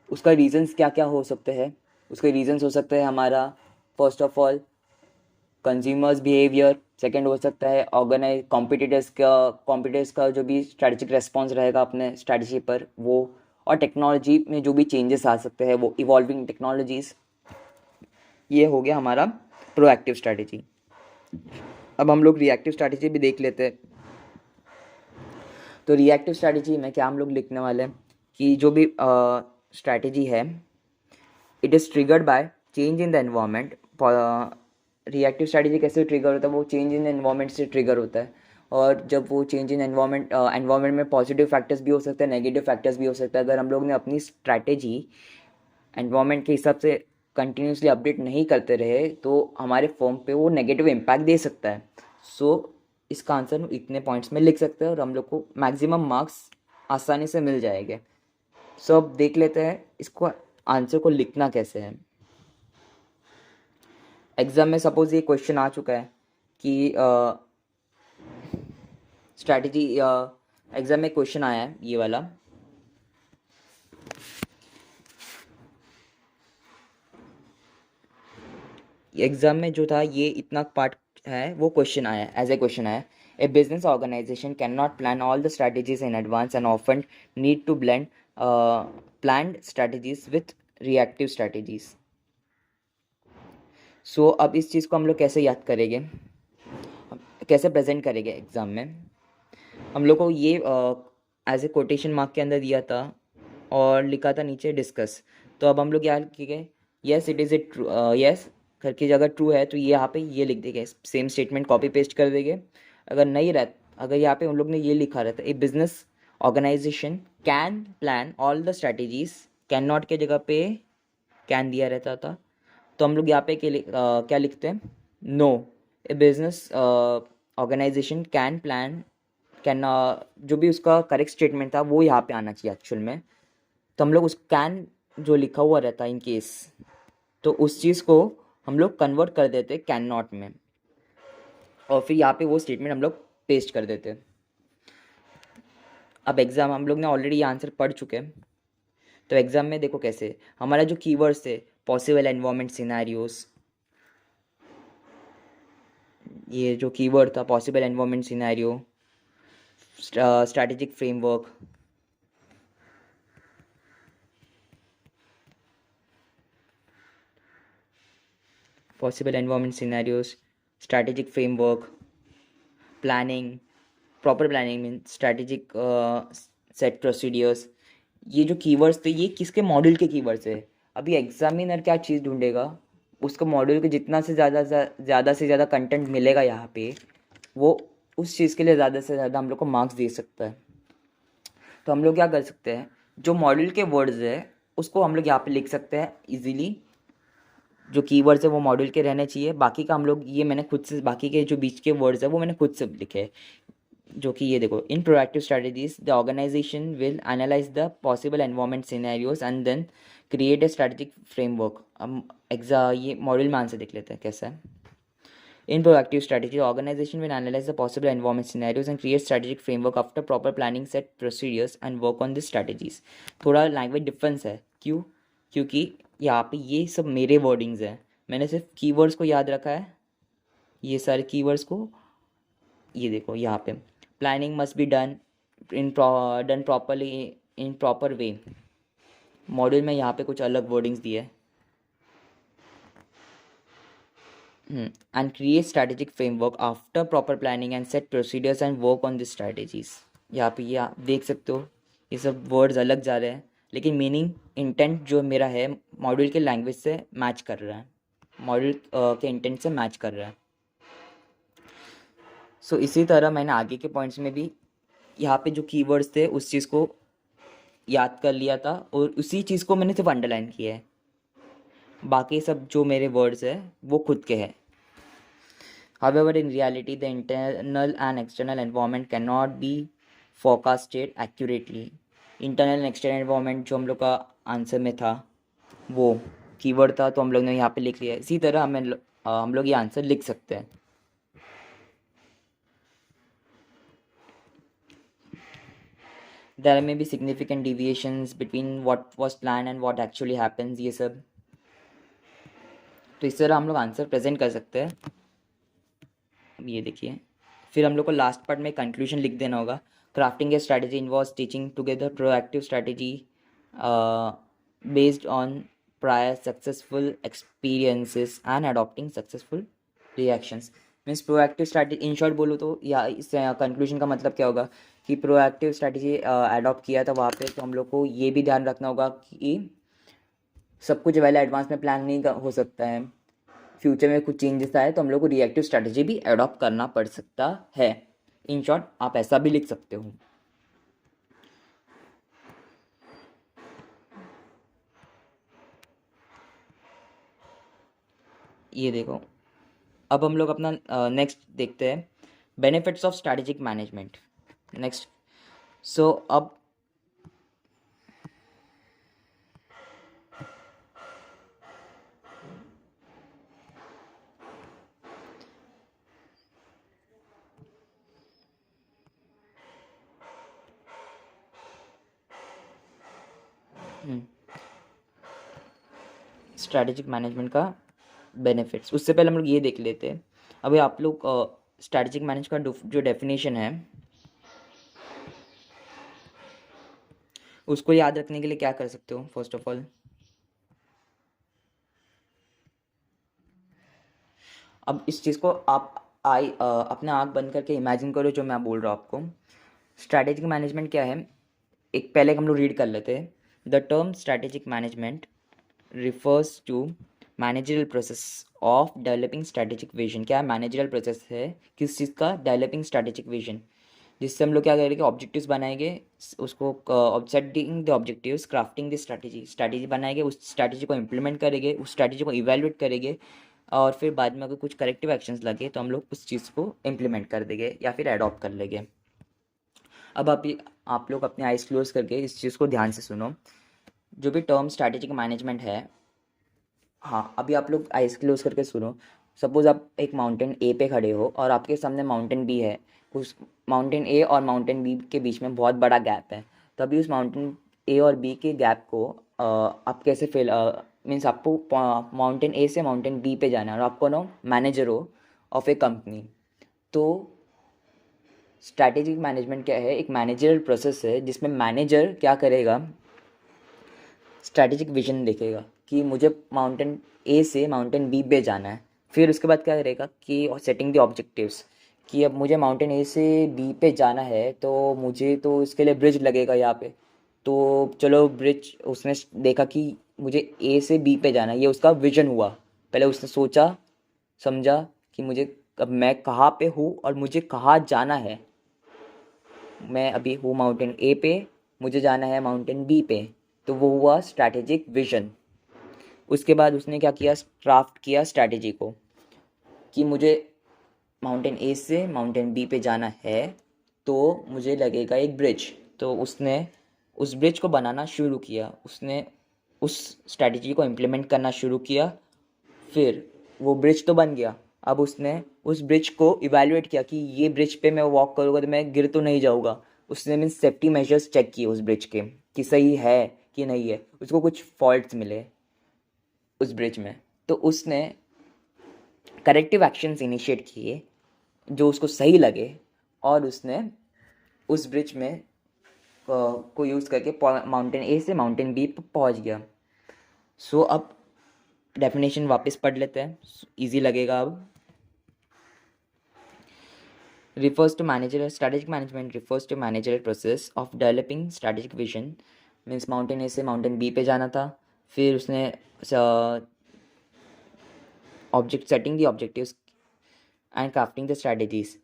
उसका रीजंस क्या क्या हो सकते हैं। उसके रीजंस हो सकते हैं हमारा first of all consumers behaviour, second हो सकता है कॉम्पिटिटर्स का जो भी स्ट्रैटेजिक रेस्पॉन्स रहेगा अपने स्ट्रैटेजी पर वो, और टेक्नोलॉजी में जो भी चेंजेस आ सकते हैं वो इवॉल्विंग टेक्नोलॉजीज़। ये हो गया हमारा प्रोएक्टिव स्ट्रैटेजी। अब हम लोग रिएक्टिव स्ट्रैटेजी भी देख लेते हैं। तो रिएक्टिव स्ट्रैटेजी में क्या हम लोग लिखने वाले हैं कि जो भी स्ट्रैटेजी है, it is triggered by change in the environment. Reactive strategy कैसे ट्रिगर होता है, वो चेंज इन एनवायरनमेंट से ट्रिगर होता है। और जब वो चेंज इन एनवायरनमेंट में पॉजिटिव फैक्टर्स भी हो सकते हैं, नेगेटिव फैक्टर्स भी हो सकते हैं। अगर हम लोग ने अपनी स्ट्रैटेजी एनवायरनमेंट के हिसाब से कंटिन्यूसली अपडेट नहीं करते रहे तो हमारे फॉर्म पे वो नेगेटिव इम्पैक्ट दे सकता है। सो इसका आंसर हम इतने पॉइंट्स में लिख सकते हैं और हम लोग को मैक्सिमम मार्क्स आसानी से मिल जाएंगे। सो अब देख लेते हैं इसको आंसर को लिखना कैसे है। एग्ज़ाम में सपोज ये क्वेश्चन आ चुका है कि स्ट्रैटेजी, एग्ज़ाम में क्वेश्चन आया है ये वाला, एग्ज़ाम में जो था ये इतना पार्ट है वो क्वेश्चन आया एज ए क्वेश्चन आया। A business organisation can not plan all the strategies in advance and often need to blend planned strategies with reactive strategies. So अब इस चीज़ को हम लोग कैसे याद करेंगे, कैसे प्रेजेंट करेंगे एग्ज़ाम में। हम लोग को ये एज ए कोटेशन मार्क के अंदर दिया था और लिखा था नीचे डिस्कस। तो अब हम लोग क्या लिखेंगे, yes it is A true, yes करके अगर ट्रू है तो ये यहाँ पे ये लिख देंगे, सेम स्टेटमेंट कॉपी पेस्ट कर देंगे। अगर नहीं रह, अगर यहाँ पे उन लोग ने ये लिखा रहता, a business organisation can plan all the strategies, can not के जगह पे कैन दिया रहता था, तो हम लोग यहाँ पे क्या लिखते हैं, no, a business organisation can plan, can, जो भी उसका करेक्ट स्टेटमेंट था वो यहाँ पे आना चाहिए एक्चुअल में। तो हम लोग उस कैन जो लिखा हुआ रहता है इन केस, तो उस चीज़ को हम लोग कन्वर्ट कर देते कैन नॉट में, और फिर यहाँ पे वो स्टेटमेंट हम लोग पेस्ट कर देते। अब एग्ज़ाम हम लोग ने ऑलरेडी ये आंसर पढ़ चुके हैं, तो एग्ज़ाम में देखो कैसे हमारा जो कीवर्ड्स थे, पॉसिबल एनवायरनमेंट सिनेरियोस, ये जो कीवर्ड था possible environment scenario, strategic framework, possible environment scenarios, strategic framework, planning, proper planning means strategic set procedures, ये जो कीवर्ड्स थे ये किसके मॉड्यूल के कीवर्ड्स है। अभी एग्जामिनर क्या चीज़ ढूंढेगा, उसको मॉड्यूल के जितना से ज़्यादा कंटेंट मिलेगा यहाँ पे, वो उस चीज़ के लिए ज़्यादा से ज़्यादा हम लोग को मार्क्स दे सकता है। तो हम लोग क्या कर सकते हैं, जो मॉड्यूल के वर्ड्स है उसको हम लोग यहाँ पे लिख सकते हैं इजीली, जो कीवर्ड्स है वो मॉड्यूल के रहने चाहिए, बाकी का हम लोग ये मैंने खुद से, बाकी के जो बीच के वर्ड्स है वो मैंने खुद से लिखे हैं, जो कि ये देखो, in proactive strategies the organisation will analyse the possible environment scenarios and then create a strategic framework. हम ये मॉड्यूल में आंसर देख लेते हैं कैसा है। In proactive strategy, the organization will analyze the possible environment scenarios and create strategic framework after proper planning, set procedures and work on these strategies। थोड़ा language difference है, क्यों, क्योंकि यहाँ पे ये सब मेरे वर्डिंग्स हैं, मैंने सिर्फ कीवर्ड्स को याद रखा है, ये सारे कीवर्ड्स को, ये देखो यहाँ पे planning must be done done properly in proper way, module में यहाँ पे कुछ अलग वर्डिंग्स दिए हैं। And create strategic framework after proper planning and set procedures and work on these strategies। यहाँ पे ये आप देख सकते हो, ये सब वर्ड्स अलग जा रहे हैं लेकिन मीनिंग इंटेंट जो मेरा है मॉड्यूल के लैंग्वेज से मैच कर रहा है, मॉड्यूल के इंटेंट से मैच कर रहा है। सो इसी तरह मैंने आगे के पॉइंट्स में भी यहाँ पे जो कीवर्ड्स थे उस चीज़ को याद कर लिया था और उसी चीज़ को मैंने सिर्फ अंडरलाइन किया है, बाकी सब जो मेरे वर्ड्स है वो खुद के हैं। However, in reality, the internal and external environment cannot be forecasted accurately। Internal and external environment जो हम लोग का आंसर में था वो कीवर्ड था, तो हम लोग ने यहाँ पे लिख लिया। इसी तरह हम लोग ये आंसर लिख सकते हैं। There may be significant deviations between what was planned and what actually happens, ये सब, तो इस तरह हम लोग आंसर प्रेजेंट कर सकते हैं। ये देखिए, फिर हम लोग को लास्ट पार्ट में कंक्लूजन लिख देना होगा। Crafting A strategy involves teaching together proactive strategy based on prior successful experiences and adopting successful reactions. Means proactive strategy, in short बोलूँ तो या इस कंक्लूजन का मतलब क्या होगा कि प्रोएक्टिव स्ट्रैटेजी अडॉप्ट किया था वहाँ पे, तो हम लोग को ये भी ध्यान रखना होगा कि सब कुछ पहले एडवांस में प्लान नहीं हो सकता है, फ्यूचर में कुछ चेंजेस आए तो हम लोग को रिएक्टिव स्ट्रैटेजी भी अडॉप्ट करना पड़ सकता है। इन शॉर्ट आप ऐसा भी लिख सकते हो। ये देखो, अब हम लोग अपना नेक्स्ट देखते हैं, benefits of strategic management. Next, so अब स्ट्रैटेजिक मैनेजमेंट का बेनिफिट्स, उससे पहले हम लोग ये देख लेते हैं। अभी आप लोग स्ट्रैटेजिक मैनेज का जो डेफिनेशन है उसको याद रखने के लिए क्या कर सकते हो। फर्स्ट ऑफ ऑल, अब इस चीज़ को आप अपने आँख बंद करके इमेजिन करो जो मैं बोल रहा हूँ आपको। स्ट्रैटेजिक मैनेजमेंट क्या है, एक पहले हम लोग रीड कर लेते हैं। The term strategic management refers to managerial process of developing strategic vision. क्या मैनेजरल प्रोसेस है किस चीज़ का, डेवलपिंग स्ट्रैटेजिक विजन। जिससे हम लोग क्या करेंगे, ऑब्जेक्टिव्स बनाएंगे, उसको setting the objectives, crafting the strategy, strategy बनाएंगे, उस स्ट्रैटेजी को इम्प्लीमेंट करेंगे, उस स्ट्रैटेजी को इवेलुएट करेंगे, और फिर बाद में अगर कुछ करेक्टिव एक्शंस लगे तो हम लोग उस चीज़ को इम्प्लीमेंट कर देंगे या फिर अडॉप्ट कर लेंगे। अब आप लोग अपने आइज़ क्लोज करके इस चीज़ को ध्यान से सुनो। जो भी टर्म स्ट्रैटेजिक मैनेजमेंट है, हाँ अभी आप लोग आइज़ क्लोज करके सुनो। सपोज़ आप एक माउंटेन ए पे खड़े हो और आपके सामने माउंटेन बी है। उस माउंटेन ए और माउंटेन बी के बीच में बहुत बड़ा गैप है। तो अभी उस माउंटेन ए और बी के गैप को आप कैसे फिल, मीन्स आपको माउंटेन ए से माउंटेन बी पे जाना है और आपको ना मैनेजर हो ऑफ ए कंपनी। तो स्ट्रैटेजिक मैनेजमेंट क्या है, एक मैनेजरल प्रोसेस है जिसमें मैनेजर क्या करेगा, स्ट्रैटेजिक विजन देखेगा कि मुझे माउंटेन ए से माउंटेन बी पे जाना है। फिर उसके बाद क्या करेगा कि सेटिंग द ऑब्जेक्टिव्स, कि अब मुझे माउंटेन ए से बी पे जाना है तो मुझे तो इसके लिए ब्रिज लगेगा यहाँ पे। तो चलो ब्रिज, उसने देखा कि मुझे ए से बी पे जाना है, ये उसका विजन हुआ। पहले उसने सोचा समझा कि मुझे अब मैं कहाँ पे हूँ और मुझे कहाँ जाना है। मैं अभी हूँ माउंटेन ए पे, मुझे जाना है माउंटेन बी पे। तो वो हुआ स्ट्रैटेजिक विजन। उसके बाद उसने क्या किया, क्राफ्ट किया स्ट्रैटेजी को कि मुझे माउंटेन ए से माउंटेन बी पे जाना है तो मुझे लगेगा एक ब्रिज। तो उसने उस ब्रिज को बनाना शुरू किया, उसने उस स्ट्रैटेजी को इम्प्लीमेंट करना शुरू किया। फिर वो ब्रिज तो बन गया। अब उसने उस ब्रिज को इवैल्यूएट किया कि ये ब्रिज पे मैं वॉक करूँगा तो मैं गिर तो नहीं जाऊँगा। उसने मीन्स सेफ्टी मेजर्स चेक किए उस ब्रिज के कि सही है कि नहीं है। उसको कुछ फॉल्ट्स मिले उस ब्रिज में, तो उसने करेक्टिव एक्शंस इनिशिएट किए जो उसको सही लगे, और उसने उस ब्रिज में को यूज़ करके माउंटेन ए से माउंटेन बी पर पहुंच गया। सो अब डेफिनेशन वापस पढ़ लेते हैं, इजी लगेगा अब। refers to managerial strategic management refers to managerial process of developing strategic vision। Means mountain A से माउंटेन बी पे जाना था, फिर उसने ऑब्जेक्ट सेटिंग दी objectives and crafting the strategies.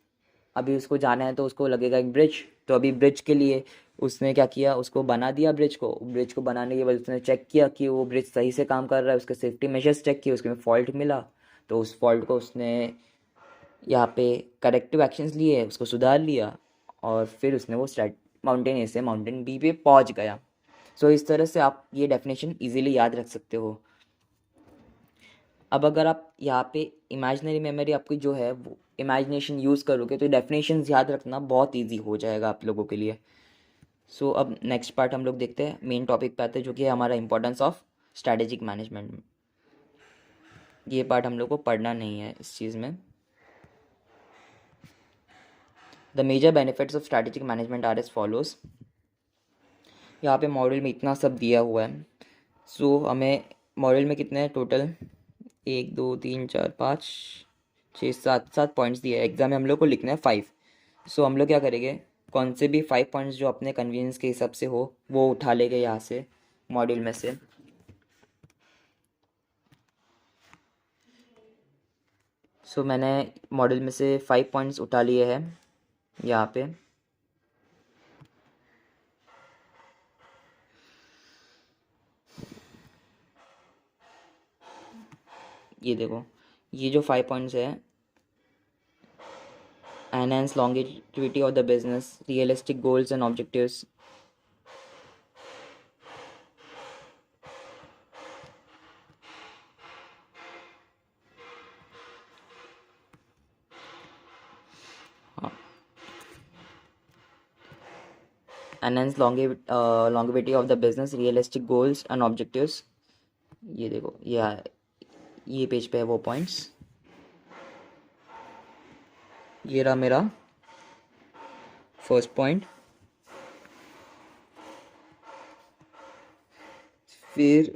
अभी उसको जाना है तो उसको लगेगा एक ब्रिज। तो अभी ब्रिज के लिए उसने क्या किया, उसको बना दिया ब्रिज को। ब्रिज को बनाने के बाद उसने चेक किया कि वो ब्रिज सही से काम कर रहा है, उसके सेफ्टी मेजर्स चेक किए, उसके में फॉल्ट मिला। तो उस फॉल्ट को उसने यहाँ पे करेक्टिव एक्शंस लिए, उसको सुधार लिया, और फिर उसने वो स्टार्ट माउंटेन ए से माउंटेन बी पे पहुँच गया। सो इस तरह से आप ये डेफिनेशन इजीली याद रख सकते हो। अब अगर आप यहाँ पे इमेजिनरी मेमोरी आपकी जो है वो इमेजिनेशन यूज़ करोगे तो डेफिनेशंस याद रखना बहुत इजी हो जाएगा आप लोगों के लिए। सो अब नेक्स्ट पार्ट हम लोग देखते हैं, मेन टॉपिक पे आते हैं जो कि है हमारा इंपॉर्टेंस ऑफ स्ट्रैटेजिक मैनेजमेंट। ये पार्ट हम लोग को पढ़ना नहीं है इस चीज़ में। The major benefits of strategic management are as follows. यहाँ पे मॉडल में इतना सब दिया हुआ है। सो हमें मॉडल में कितने हैं टोटल, 1 2 3 4 5 6 7 पॉइंट्स दिए हैं। एग्जाम में हम लोग को लिखना है 5। सो हम लोग क्या करेंगे, कौन से भी 5 पॉइंट्स जो अपने कन्वीनियंस के हिसाब से हो वो उठा लेंगे यहाँ से मॉड्यूल में से। सो मैंने मॉडल में से 5 पॉइंट्स उठा लिए हैं यहाँ पे। ये देखो, ये जो 5 पॉइंट्स है, enhance longevity of the business, realistic goals and objectives, enhance longevity of the business, realistic goals and objectives. ये देखो, ये पेज पे है वो पॉइंट्स। ये रहा मेरा फर्स्ट पॉइंट। फिर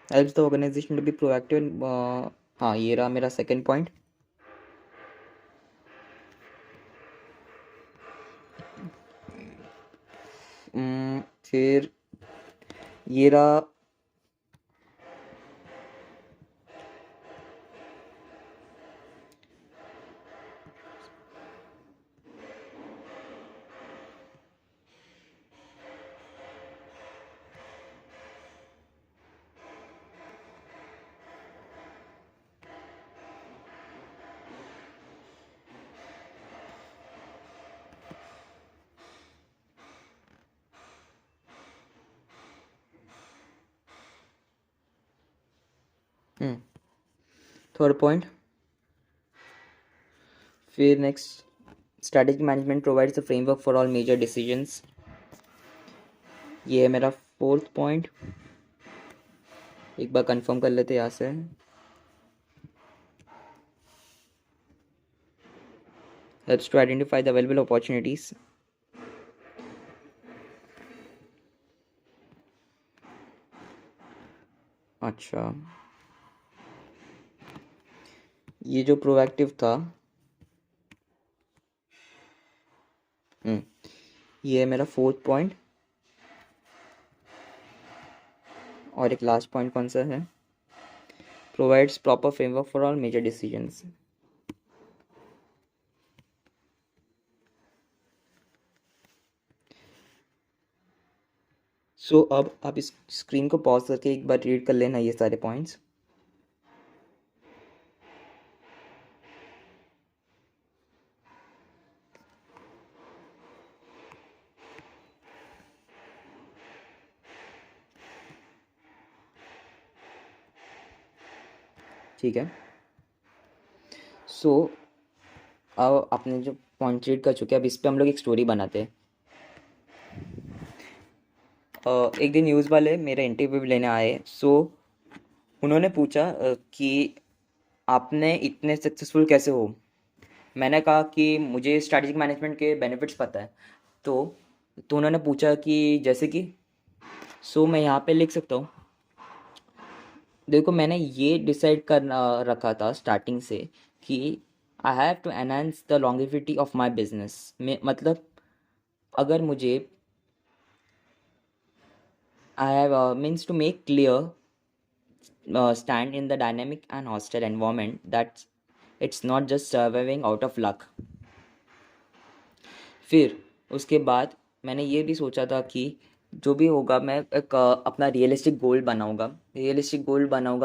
helps the organisation to be proactive. हाँ, ये रहा मेरा सेकंड पॉइंट। फिर ये रहा थर्ड पॉइंट। फिर next, strategic management provides the framework for all major decisions. ये है मेरा फोर्थ पॉइंट। एक बार कंफर्म कर लेते हैं यहाँ से। Helps to identify the available opportunities. अच्छा, ये जो प्रोएक्टिव था, ये है मेरा फोर्थ पॉइंट। और एक लास्ट पॉइंट कौन सा है? Provides proper framework for all major decisions. So अब आप इस स्क्रीन को पॉज करके एक बार रीड कर लेना ये सारे पॉइंट्स। ठीक है। सो अब आपने जो पॉइंट रीड कर चुके हैं, अब इस पे हम लोग एक स्टोरी बनाते हैं। एक दिन न्यूज़ वाले मेरा इंटरव्यू लेने आए। सो उन्होंने पूछा कि आपने इतने सक्सेसफुल कैसे हो। मैंने कहा कि मुझे स्ट्रैटेजिक मैनेजमेंट के बेनिफिट्स पता है। तो उन्होंने पूछा कि जैसे कि। सो मैं यहाँ पे लिख सकता हूँ। देखो, मैंने ये डिसाइड कर रखा था स्टार्टिंग से कि I have to enhance the longevity of my business में, मतलब अगर मुझे I have means to make clear stand in the dynamic and hostile environment that it's not just surviving out of luck. फिर उसके बाद मैंने ये भी सोचा था कि जो भी होगा मैं एक अपना रियलिस्टिक गोल बनाऊंगा।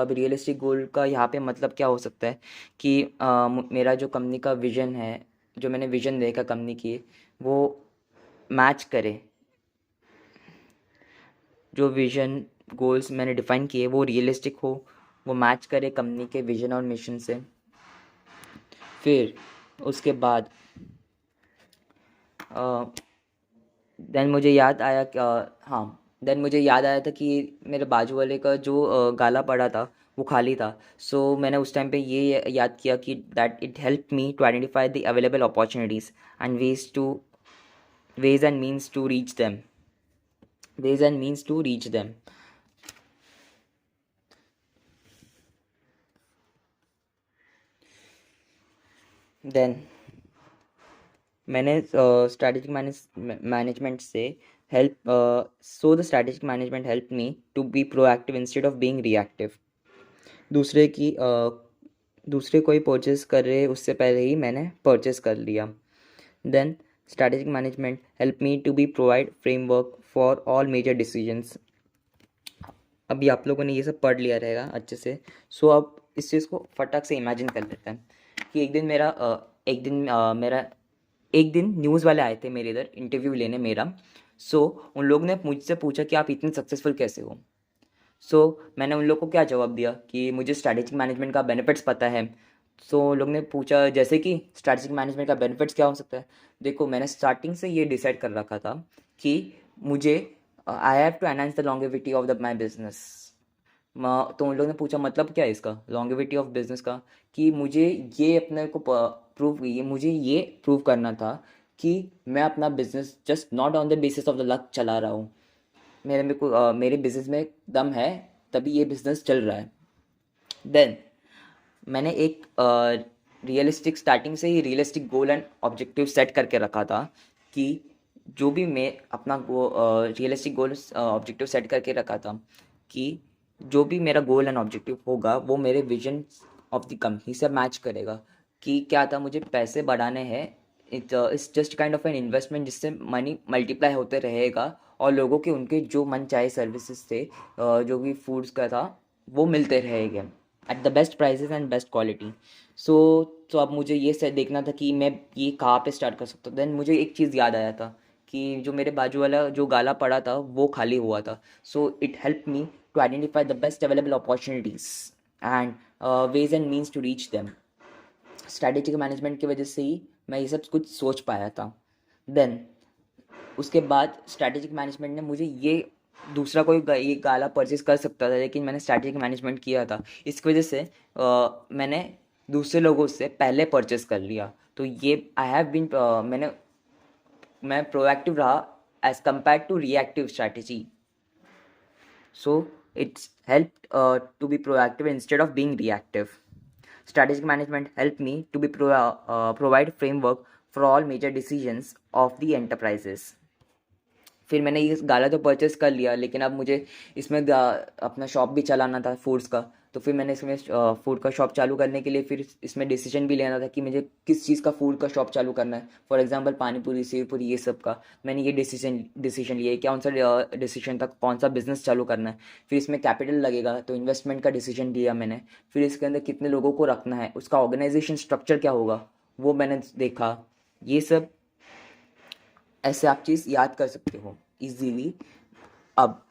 अभी रियलिस्टिक गोल का यहाँ पे मतलब क्या हो सकता है कि मेरा जो कंपनी का विजन है, जो मैंने विजन देखा कंपनी की, वो मैच करे, जो विजन गोल्स मैंने डिफाइन किए वो रियलिस्टिक हो, वो मैच करे कंपनी के विजन और मिशन से। फिर उसके बाद देन मुझे याद आया कि हाँ, देन मुझे याद आया था कि मेरे बाजू वाले का जो गाला पड़ा था वो खाली था। सो मैंने उस टाइम पे ये याद किया कि that it help me to identify the available opportunities and ways and means to reach them. Then मैंने स्ट्रैटेजिक मैनेजमेंट से help so the strategic management help me to be proactive instead of being reactive. दूसरे की दूसरे कोई purchase कर रहे उससे पहले ही मैंने परचेस कर लिया। Then strategic management help me to be provide framework for all major decisions. अभी आप लोगों ने ये सब पढ़ लिया रहेगा अच्छे से। सो अब इस चीज़ को फटाक से इमेजिन कर लेते हैं कि एक दिन न्यूज़ वाले आए थे मेरे इधर इंटरव्यू लेने मेरा। सो उन लोग ने मुझसे पूछा कि आप इतने सक्सेसफुल कैसे हो। सो मैंने उन लोग को क्या जवाब दिया कि मुझे स्ट्रैटेजिक मैनेजमेंट का बेनिफिट्स पता है। सो उन लोग ने पूछा जैसे कि स्ट्रैटेजिक मैनेजमेंट का बेनिफिट्स क्या हो सकता है। देखो, मैंने स्टार्टिंग से ये डिसाइड कर रखा था कि मुझे I have to enhance the longevity of the my business. तो उन लोगों ने पूछा मतलब क्या है इसका, लॉन्गेविटी ऑफ बिजनेस का, कि मुझे ये प्रूव करना था कि मैं अपना business just not on the basis of the luck चला रहा हूँ। मेरे बिजनेस में दम है, तभी ये बिजनेस चल रहा है। देन मैंने एक रियलिस्टिक स्टार्टिंग से ही realistic goal and objective set करके रखा था कि जो भी मैं अपना रियलिस्टिक गोल ऑब्जेक्टिव सेट करके रखा था कि जो भी मेरा गोल एंड ऑब्जेक्टिव होगा वो मेरे विजन ऑफ द कंपनी से मैच करेगा। कि क्या था, मुझे पैसे बढ़ाने हैं। It's just kind of an investment जिससे मनी मल्टीप्लाई होते रहेगा और लोगों के उनके जो मन चाहे सर्विसेज थे, जो भी फूड्स का था, वो मिलते रहेंगे at the best prices and best quality. So तो अब मुझे ये से देखना था कि मैं ये कहाँ पे स्टार्ट कर सकता हूँ। देन मुझे एक चीज़ याद आया था कि जो मेरे बाजू वाला जो गाला पड़ा था वो खाली हुआ था। So it help me to identify the best available opportunities and ways and means to reach them. Strategic management की वजह से ही मैं ये सब कुछ सोच पाया था। देन उसके बाद स्ट्रैटेजिक मैनेजमेंट ने मुझे ये दूसरा कोई ये गाला परचेज कर सकता था, लेकिन मैंने स्ट्रैटेजिक मैनेजमेंट किया था, इसकी वजह से मैंने दूसरे लोगों से पहले परचेज कर लिया। तो ये आई हैव बीन मैं प्रोएक्टिव रहा as compare to reactive strategy. So it's helped to be proactive instead of being reactive. Strategic management helped me to be provide framework for all major decisions of the enterprises. फिर मैंने ये गाला तो purchase कर लिया, लेकिन अब मुझे इसमें अपना शॉप भी चलाना था फूड्स का। तो फिर मैंने इसमें फूड का शॉप चालू करने के लिए फिर इसमें डिसीजन भी लेना था कि मुझे किस चीज़ का फूड का शॉप चालू करना है। फॉर एग्जांपल पानी पूरी, सेव पूरी, ये सब का मैंने ये डिसीजन लिया कौन सा डिसीजन था, कौन सा बिजनेस चालू करना है। फिर इसमें कैपिटल लगेगा तो इन्वेस्टमेंट का डिसीजन लिया मैंने। फिर इसके अंदर कितने लोगों को रखना है, उसका ऑर्गेनाइजेशन स्ट्रक्चर क्या होगा, वो मैंने देखा। ये सब ऐसे आप चीज़ याद कर सकते हो इजीली। अब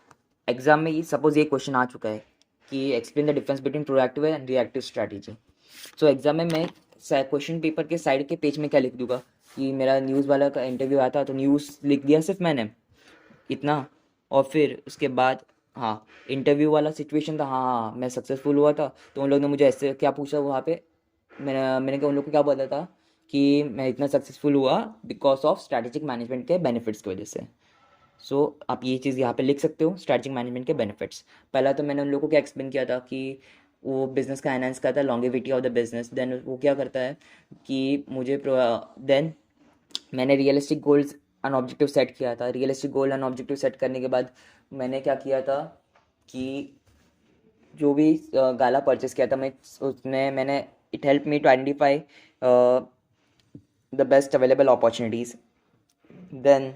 एग्जाम में ये सपोज ये क्वेश्चन आ चुका है कि explain the difference between proactive and reactive strategy. So exam में मैं क्वेश्चन पेपर के साइड के पेज में क्या लिख दूंगा कि मेरा न्यूज़ वाला का इंटरव्यू आया था, तो न्यूज़ लिख दिया सिर्फ मैंने इतना। और फिर उसके बाद हाँ, इंटरव्यू वाला सिचुएशन था, हाँ हाँ मैं सक्सेसफुल हुआ था। तो उन लोगों ने मुझे ऐसे क्या पूछा वहाँ पे, मैंने क्या उन लोग को क्या बोला था कि मैं इतना सक्सेसफुल हुआ बिकॉज ऑफ स्ट्रैटेजिक मैनेजमेंट के बेनिफिट्स की वजह से। सो आप ये चीज़ यहाँ पे लिख सकते हो, स्ट्रैटेजिक मैनेजमेंट के बेनिफिट्स। पहला तो मैंने उन लोगों को क्या एक्सप्लेन किया था कि वो बिज़नेस का एनहांस करता है longevity of the business. Then वो क्या करता है कि मुझे देन मैंने realistic goals and objective set किया था। Realistic goal and objective set करने के बाद मैंने क्या किया था कि जो भी गाला परचेस किया था मैं उसमें मैंने it help me to identify the best available opportunities. Then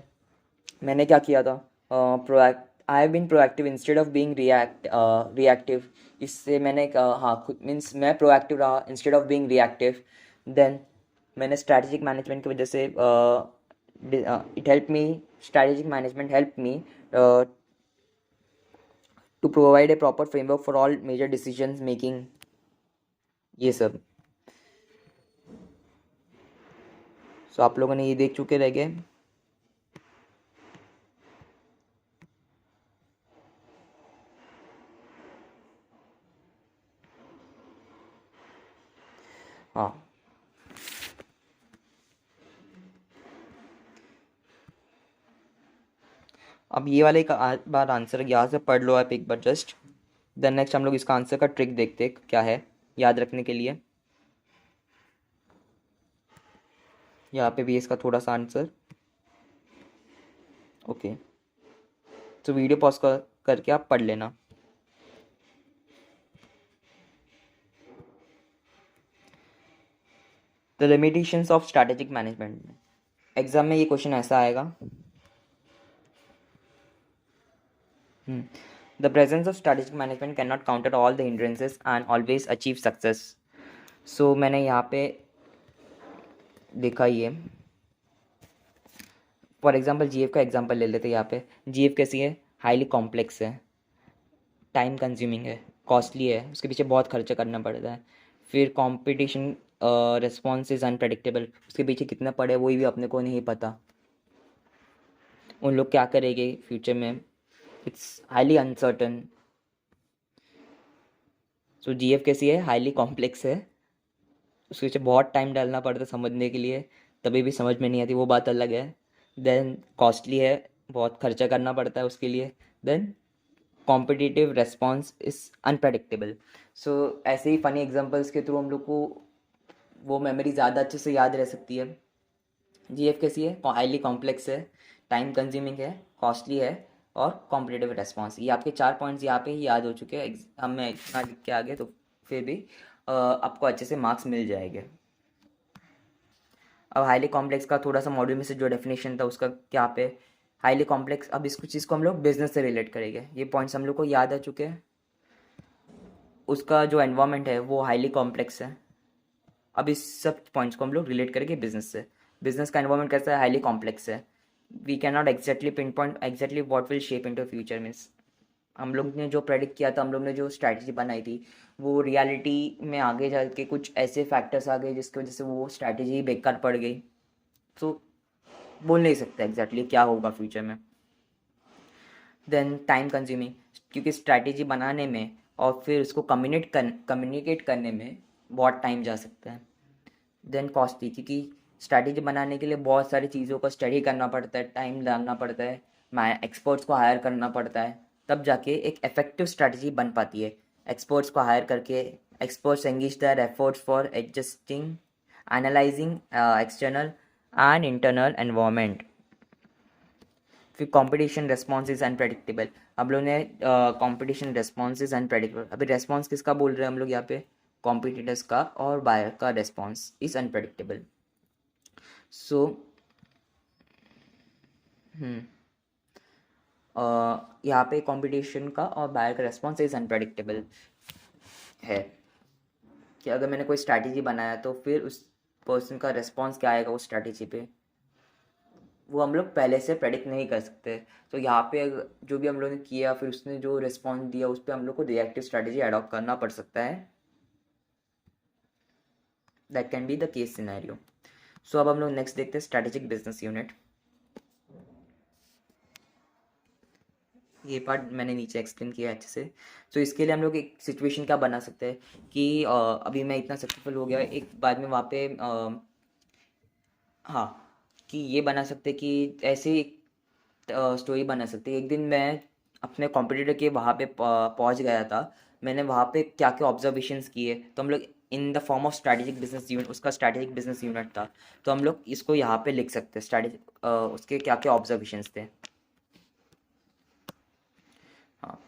मैंने क्या किया था, I have been proactive instead of being reactive. इससे मैंने हाँ खुद मीन्स मैं प्रोएक्टिव रहा instead of being reactive. Then मैंने स्ट्रैटेजिक मैनेजमेंट की वजह से it help me, strategic management help me to provide a proper framework for all major decision making. ये सब सो आप लोगों ने ये देख चुके रह गए। हाँ, अब ये वाले का बार आंसर यहाँ से पढ़ लो आप एक बार जस्ट। देन नेक्स्ट हम लोग इसका आंसर का ट्रिक देखते हैं क्या है याद रखने के लिए। यहाँ पे भी इसका थोड़ा सा आंसर। ओके, तो वीडियो पॉज करके आप पढ़ लेना। The limitations of strategic management. Exam में ये क्वेश्चन ऐसा आएगा, the presence of strategic management can not counter all the hindrances and always achieve success. So मैंने यहाँ पे देखा ये फॉर एग्जांपल जीएफ का एग्जांपल ले लेते हैं। यहाँ पे जीएफ कैसी है, हाईली कॉम्प्लेक्स है, टाइम कंज्यूमिंग है, कॉस्टली है, उसके पीछे बहुत खर्चा करना पड़ता है। फिर कंपटीशन रिस्पॉन्स इज़ अनप्रडिक्टेबल, उसके पीछे कितना पड़े वही भी अपने को नहीं पता, उन लोग क्या करेंगे फ्यूचर में, it's highly uncertain. So GF कैसी है, हाईली कॉम्प्लेक्स है, उसके पीछे बहुत टाइम डालना पड़ता है समझने के लिए, तभी भी समझ में नहीं आती, वो बात अलग है। देन कॉस्टली है, बहुत खर्चा करना पड़ता है उसके लिए। Then competitive response is unpredictable. So ऐसे ही फनी एग्जांपल्स के थ्रू हम लोग को वो मेमोरी ज़्यादा अच्छे से याद रह सकती है। जीएफ कैसी है, हाईली कॉम्प्लेक्स है, टाइम कंज्यूमिंग है, कॉस्टली है और कॉम्पिटिटिव रेस्पॉन्स। ये आपके 4 पॉइंट्स यहाँ पे ही याद हो चुके हैं। हमें इतना लिख के आगे तो फिर भी आपको अच्छे से मार्क्स मिल जाएंगे। अब हाईली कॉम्प्लेक्स का थोड़ा सा मॉड्यूल में से जो डेफिनेशन था उसका क्या पे, हाईली कॉम्प्लेक्स, अब इसको चीज़ को हम लोग बिजनेस से रिलेट करेंगे। ये पॉइंट्स हम लोग को याद आ चुके हैं। उसका जो एनवायरनमेंट है वो हाईली कॉम्प्लेक्स है। अब इस सब पॉइंट्स को हम लोग रिलेट करेंगे बिजनेस से। बिजनेस का एनवायरनमेंट कैसा है, हाईली कॉम्प्लेक्स है। We can not exactly pin point exactly what will shape into future means हम लोग ने जो प्रेडिक्ट किया था, हम लोग ने जो स्ट्रैटेजी बनाई थी, वो रियलिटी में आगे चल के कुछ ऐसे फैक्टर्स आ गए जिसकी वजह से वो स्ट्रैटेजी बेकार पड़ गई। तो बोल नहीं सकते एग्जैक्टली क्या होगा फ्यूचर में। देन टाइम कंज्यूमिंग, क्योंकि स्ट्रैटेजी बनाने में और फिर उसको कम्युनिकेट करने में बहुत टाइम जा सकता है। देन कॉस्टली, क्योंकि स्ट्रैटेजी बनाने के लिए बहुत सारी चीज़ों को स्टडी करना पड़ता है, टाइम लगाना पड़ता है, मैं एक्सपर्ट्स को हायर करना पड़ता है, तब जाके एक इफेक्टिव स्ट्रैटेजी बन पाती है। एक्सपर्ट्स को हायर करके experts engage their efforts for adjusting, analysing external and internal environment. फिर कंपटीशन रिस्पॉन्स इज अनप्रेडिक्टेबल। हम लोग ने कंपटीशन रिस्पॉन्स इज अनप्रेडिक्टेबल, अभी रिस्पॉन्स किसका बोल रहे हैं हम लोग यहाँ पे, कॉम्पिटिटर्स का और बायर का रिस्पॉन्स इज अनप्रेडिक्टेबल। सो यहाँ पे कंपटीशन का और बायर का रिस्पॉन्स इज अनप्रेडिक्टेबल है, कि अगर मैंने कोई स्ट्रैटेजी बनाया तो फिर उस पर्सन का रिस्पॉन्स क्या आएगा उस स्ट्रैटेजी पे, वो हम लोग पहले से प्रेडिक्ट नहीं कर सकते। तो यहाँ पे जो भी हम लोग ने किया फिर उसने जो रिस्पॉन्स दिया उस पर हम लोग को रिएक्टिव स्ट्रैटेजी अडॉप्ट करना पड़ सकता है। That can be the case scenario. So अब हम लोग नेक्स्ट देखते हैं स्ट्रैटेजिक बिजनेस यूनिट। ये पार्ट मैंने नीचे एक्सप्लेन किया है अच्छे से। तो इसके लिए हम लोग एक सिचुएशन क्या बना सकते हैं कि अभी मैं इतना सक्सेसफुल हो गया, एक बाद में वहाँ पे हाँ, कि ये बना सकते कि ऐसे एक स्टोरी बना सकते। एक दिन मैं अपने कॉम्पिटिटर के वहाँ पे पहुँच गया था, मैंने वहाँ पे क्या क्या ऑब्जर्वेशंस किए, तो हम लोग in the form of strategic business unit, उसका स्ट्रैटेजिक बिजनेस यूनिट था, तो हम लोग इसको यहाँ पे लिख सकते हैं स्ट्रैटेजिक उसके क्या क्या ऑब्जर्वेशंस थे। हाँ,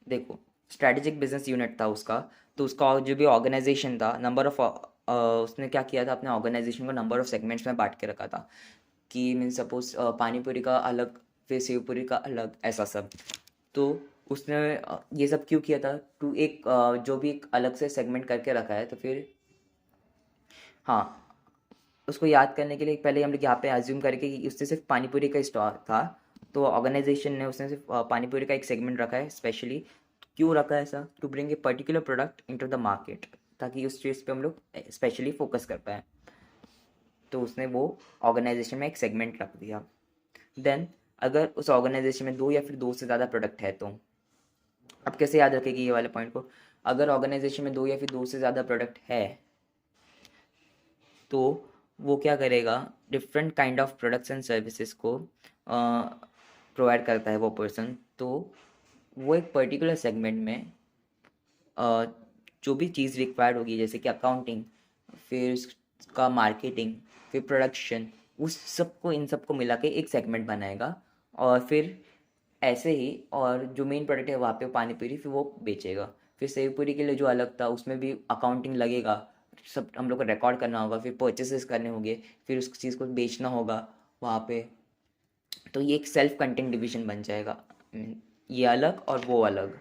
देखो स्ट्रैटेजिक बिजनेस यूनिट था उसका, तो उसका जो भी ऑर्गेनाइजेशन था, नंबर ऑफ उसने क्या किया था, अपने ऑर्गेनाइजेशन को नंबर ऑफ सेगमेंट्स में बांट के रखा था, कि मीन सपोज पानीपुरी का अलग, फिर सेवपुरी का अलग, ऐसा सब। तो उसने ये सब क्यों किया था, टू एक जो भी एक अलग से सेगमेंट करके रखा है, तो फिर हाँ, उसको याद करने के लिए पहले हम लोग यहाँ पे अज्यूम करके कि उससे सिर्फ पानीपुरी का स्टॉल था, तो ऑर्गेनाइजेशन ने उसने सिर्फ पानीपुरी का एक सेगमेंट रखा है स्पेशली। क्यों रखा है ऐसा, to bring a particular product into the market, ताकि उस चीज़ पे हम लोग स्पेशली फोकस कर पाए। तो उसने वो ऑर्गेनाइजेशन में एक सेगमेंट रख दिया। देन अगर उस ऑर्गेनाइजेशन में दो या फिर दो से ज़्यादा प्रोडक्ट है, तो अब कैसे याद रखेगी ये वाले पॉइंट को, अगर ऑर्गेनाइजेशन में दो या फिर दो से ज़्यादा प्रोडक्ट है, तो वो क्या करेगा, different kind of products and services को प्रोवाइड करता है वो पर्सन। तो वो एक पर्टिकुलर सेगमेंट में अ, जो भी चीज़ रिक्वायर्ड होगी, जैसे कि अकाउंटिंग, फिर उसका मार्केटिंग, फिर प्रोडक्शन, उस सबको इन सबको मिला के एक सेगमेंट बनाएगा, और फिर ऐसे ही, और जो मेन प्रोडक्ट है वहाँ पे पानी पूरी फिर वो बेचेगा। फिर सेव पूरी के लिए जो अलग था उसमें भी अकाउंटिंग लगेगा, सब हम लोग को रिकॉर्ड करना होगा, फिर परचेसेस करने होंगे, फिर उस चीज़ को बेचना होगा वहाँ पे। तो ये एक सेल्फ कंटेंट डिवीजन बन जाएगा, ये अलग और वो अलग।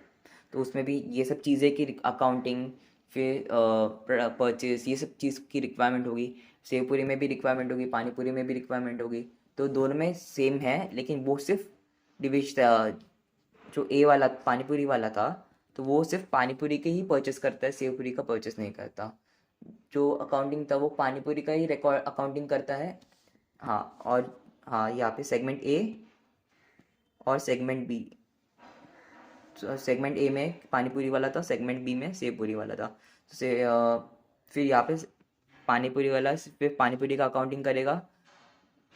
तो उसमें भी ये सब चीज़ें की अकाउंटिंग, फिर परचेज, ये सब चीज़ की रिक्वायरमेंट होगी। सेवपुरी में भी रिक्वायरमेंट होगी, पानीपुरी में भी रिक्वायरमेंट होगी। तो दोनों में सेम है, लेकिन वो सिर्फ डिविज जो ए वाला पानीपुरी वाला था, तो वो सिर्फ पानीपुरी के ही परचेस करता है, सेवपुरी का परचेस नहीं करता। जो अकाउंटिंग था वो पानीपुरी का ही रिकॉर्ड अकाउंटिंग करता है। हाँ, और हाँ, यहाँ पे सेगमेंट ए और सेगमेंट बी, सेगमेंट ए में पानीपुरी वाला था, सेगमेंट बी में सेवपुरी वाला था। फिर यहाँ पे पानीपुरी वाला सिर्फ पानीपुरी का अकाउंटिंग करेगा,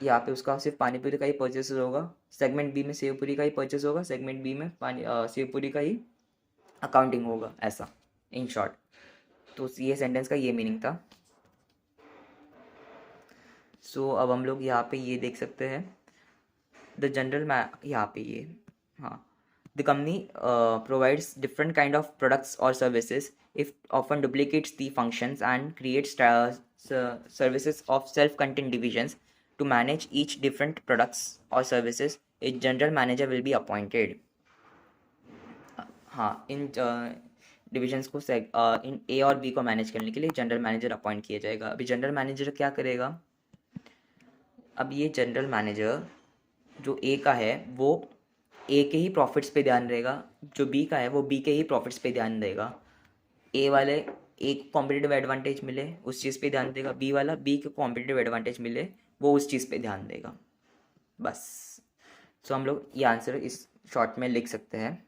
यहाँ पे उसका सिर्फ पानीपुरी का ही परचेस होगा। सेगमेंट बी में सेवपुरी का ही परचेस होगा, सेगमेंट बी में सेवपुरी का ही अकाउंटिंग होगा, ऐसा इन शॉर्ट। तो ये सेंटेंस का ये मीनिंग था। सो अब हम लोग यहाँ पे ये देख सकते हैं, द जनरल यहाँ पे ये, हाँ, the company provides different kind of products or services, if often duplicates the functions and creates services of self-contained divisions. To manage each different products or services, a general manager will be appointed. हाँ, इन divisions को इन ए और B को manage करने के लिए general manager appoint किया जाएगा। अभी जनरल मैनेजर क्या करेगा, अब ये जनरल मैनेजर जो ए का है वो ए के ही प्रॉफिट्स पे ध्यान रहेगा, जो बी का है वो बी के ही प्रॉफिट्स पे ध्यान देगा। ए वाले ए को कॉम्पिटिटिव एडवांटेज मिले उस चीज़ पे ध्यान देगा, बी वाला बी को कॉम्पिटिटिव एडवांटेज मिले वो उस चीज़ पे ध्यान देगा, बस। सो हम लोग ये आंसर इस शॉर्ट में लिख सकते हैं।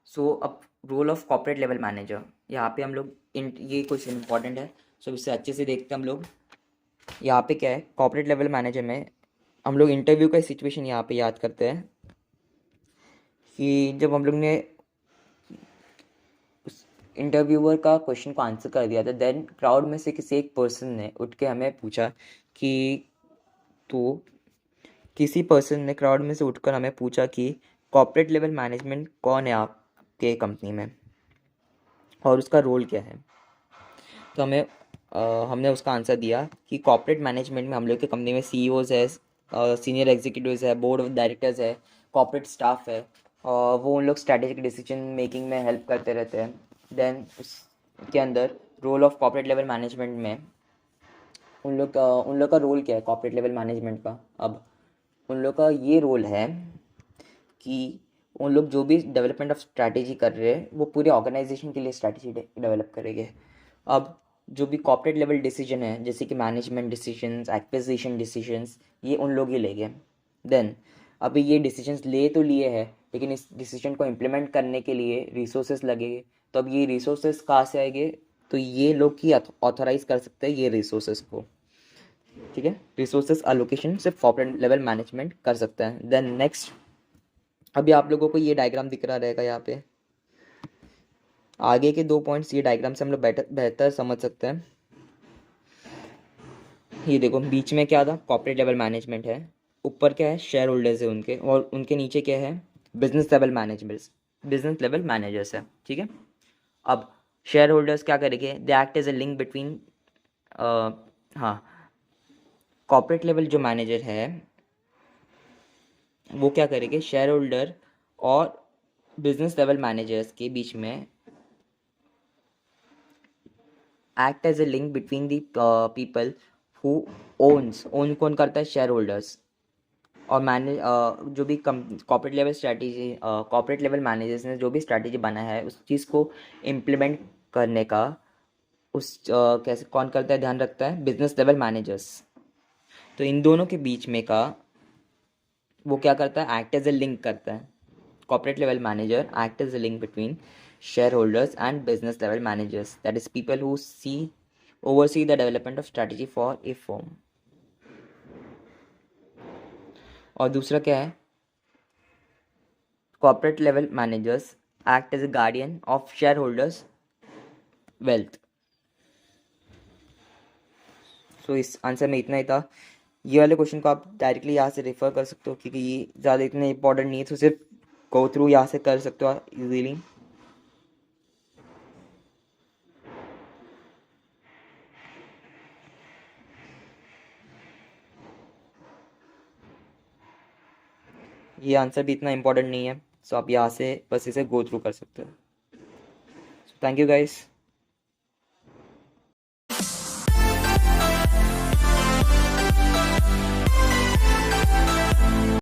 सो अब role of corporate level manager, यहाँ पे हम लोग ये क्वेश्चन इंपॉर्टेंट है, सो इससे अच्छे से देखते हैं हम लोग। यहाँ पे क्या है, कॉर्पोरेट लेवल मैनेजर में हम लोग इंटरव्यू का सिचुएशन यहाँ पे याद करते हैं कि जब हम लोग ने इंटरव्यूअर का क्वेश्चन को आंसर कर दिया था, देन क्राउड में से किसी एक पर्सन ने उठ के हमें पूछा कि तो किसी पर्सन ने क्राउड में से उठकर हमें पूछा कि कॉर्पोरेट लेवल मैनेजमेंट कौन है आपके कंपनी में और उसका रोल क्या है। तो हमने उसका आंसर दिया कि कॉर्पोरेट मैनेजमेंट में हम लोग की कंपनी में सीईओज है, सीनियर एग्जीक्यूटिव्स है, बोर्ड ऑफ डायरेक्टर्स है, कॉर्पोरेट स्टाफ है, वो उन लोग स्ट्रैटेजिक डिसीजन मेकिंग में हेल्प करते रहते हैं। देन उसके अंदर role of corporate level management में उन लोग का रोल क्या है कॉर्पोरेट लेवल मैनेजमेंट का। अब उन लोग का ये रोल है कि उन लोग जो भी डेवलपमेंट ऑफ स्ट्रैटेजी कर रहे हैं वो पूरे ऑर्गेनाइजेशन के लिए स्ट्रैटेजी डेवलप करेंगे। अब जो भी कॉर्पोरेट लेवल डिसीजन है जैसे कि मैनेजमेंट डिसीजंस, एक्विजिशन डिसीजंस, ये उन लोग ही लेंगे। देन अभी ये डिसीजंस ले तो लिए हैं लेकिन इस डिसीजन को इम्प्लीमेंट करने के लिए रिसोर्सेज लगेंगे। तो अब ये रिसोर्सेज कहाँ से आएंगे, तो ये लोग ही ऑथराइज कर सकते हैं ये रिसोर्सेज को, ठीक है। रिसोर्सेज अलोकेशन सिर्फ कॉर्पोरेट लेवल मैनेजमेंट कर सकता है। देन नेक्स्ट, अभी आप लोगों को ये डायग्राम दिख रहा रहेगा यहाँ पे, आगे के 2 पॉइंट्स ये डायग्राम से हम लोग बेहतर समझ सकते हैं। ये देखो बीच में क्या था, कॉर्पोरेट लेवल मैनेजमेंट है, ऊपर क्या है, शेयर होल्डर्स है उनके, और उनके नीचे क्या है, बिजनेस लेवल मैनेजर्स है, ठीक है। अब शेयर होल्डर्स क्या करेंगे, they act as a link between, हाँ, कॉर्पोरेट लेवल जो मैनेजर है वो क्या करेंगे, शेयर होल्डर और बिजनेस लेवल मैनेजर्स के बीच में act as a link between the people who own कौन करता है, शेयर होल्डर्स। और मैनेज जो भी corporate level strategy, corporate level managers ने जो भी स्ट्रैटेजी बनाया है उस चीज़ को इम्प्लीमेंट करने का कैसे कौन करता है, ध्यान रखता है बिजनेस लेवल मैनेजर्स। तो इन दोनों के बीच में का वो क्या करता है, एक्ट एज ए लिंक करता है। Corporate level manager act as a link between shareholders and business level managers, that is people who oversee the development of strategy for a firm। और दूसरा क्या है, corporate level managers act as a guardian of shareholders wealth। सो इस answer में इतना ही था। ये वाले क्वेश्चन को आप डायरेक्टली यहाँ से रेफर कर सकते हो क्योंकि ये ज़्यादा इतने इंपॉर्टेंट नहीं है, तो सिर्फ गो थ्रू यहाँ से कर सकते हो इजीली। ये आंसर भी इतना इंपॉर्टेंट नहीं है, सो आप यहाँ से बस इसे गो थ्रू कर सकते हो। Thank you guys.